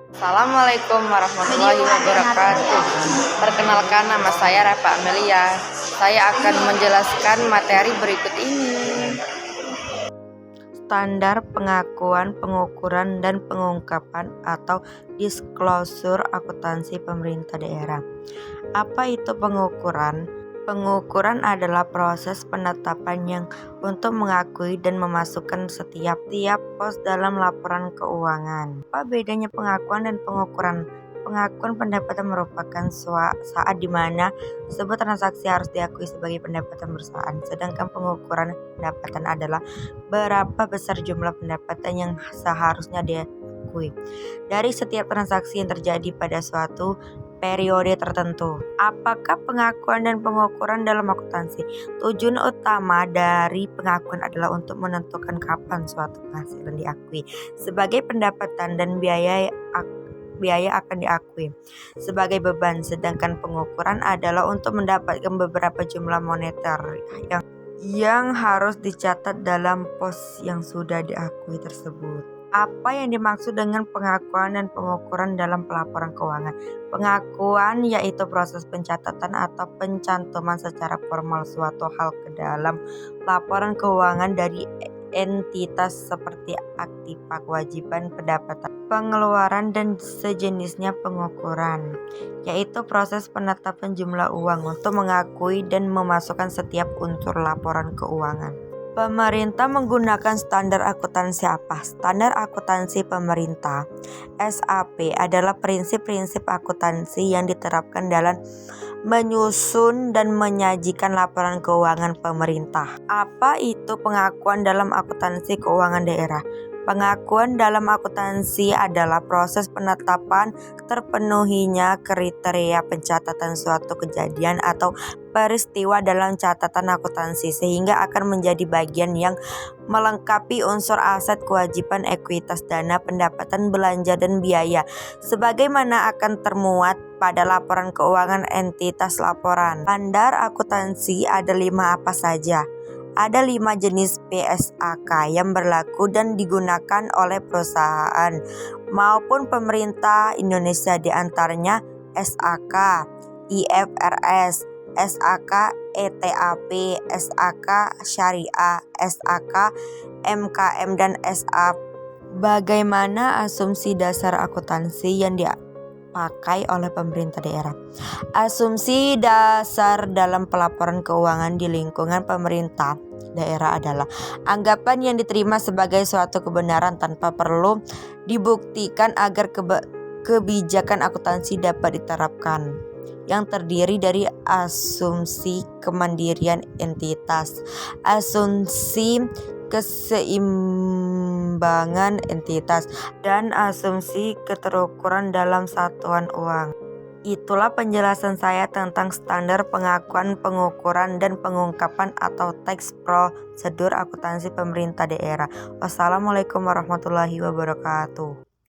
Assalamualaikum warahmatullahi wabarakatuh. Perkenalkan, nama saya Rafa Amelia. Saya akan menjelaskan materi berikut ini. Standar pengakuan, pengukuran, dan pengungkapan atau disclosure akuntansi pemerintah daerah. Apa itu pengukuran? Pengukuran adalah proses penetapan yang untuk mengakui dan memasukkan setiap pos dalam laporan keuangan. Apa bedanya pengakuan dan pengukuran? Pengakuan pendapatan merupakan saat di mana sebuah transaksi harus diakui sebagai pendapatan perusahaan, sedangkan pengukuran pendapatan adalah berapa besar jumlah pendapatan yang seharusnya diakui dari setiap transaksi yang terjadi pada suatu periode tertentu. Apakah pengakuan dan pengukuran dalam akuntansi? Tujuan utama dari pengakuan adalah untuk menentukan kapan suatu penghasilan diakui sebagai pendapatan dan biaya akan diakui sebagai beban, sedangkan pengukuran adalah untuk mendapatkan beberapa jumlah moneter yang harus dicatat dalam pos yang sudah diakui tersebut. Apa yang dimaksud dengan pengakuan dan pengukuran dalam pelaporan keuangan? Pengakuan yaitu proses pencatatan atau pencantuman secara formal suatu hal ke dalam laporan keuangan dari entitas seperti aktiva, kewajiban, pendapatan, pengeluaran, dan sejenisnya. Pengukuran yaitu proses penetapan jumlah uang untuk mengakui dan memasukkan setiap unsur laporan keuangan. Pemerintah menggunakan standar akuntansi apa? Standar akuntansi pemerintah (SAP) adalah prinsip-prinsip akuntansi yang diterapkan dalam menyusun dan menyajikan laporan keuangan pemerintah. Apa itu pengakuan dalam akuntansi keuangan daerah? Pengakuan dalam akuntansi adalah proses penetapan terpenuhinya kriteria pencatatan suatu kejadian atau peristiwa dalam catatan akuntansi sehingga akan menjadi bagian yang melengkapi unsur aset, kewajiban, ekuitas, dana, pendapatan, belanja, dan biaya sebagaimana akan termuat pada laporan keuangan entitas laporan. Standar akuntansi ada 5 apa saja? Ada 5 jenis PSAK yang berlaku dan digunakan oleh perusahaan maupun pemerintah Indonesia, di antaranya SAK, IFRS, SAK ETAP, SAK Syariah, SAK MKM, dan SA. Bagaimana asumsi dasar akuntansi yang dipakai oleh pemerintah daerah? Asumsi dasar dalam pelaporan keuangan di lingkungan pemerintah daerah adalah anggapan yang diterima sebagai suatu kebenaran tanpa perlu dibuktikan agar kebijakan akuntansi dapat diterapkan, yang terdiri dari asumsi kemandirian entitas, asumsi keseimbangan entitas, dan asumsi keterukuran dalam satuan uang. Itulah penjelasan saya tentang standar pengakuan, pengukuran, dan pengungkapan atau teks prosedur akuntansi pemerintah daerah. Wassalamualaikum warahmatullahi wabarakatuh.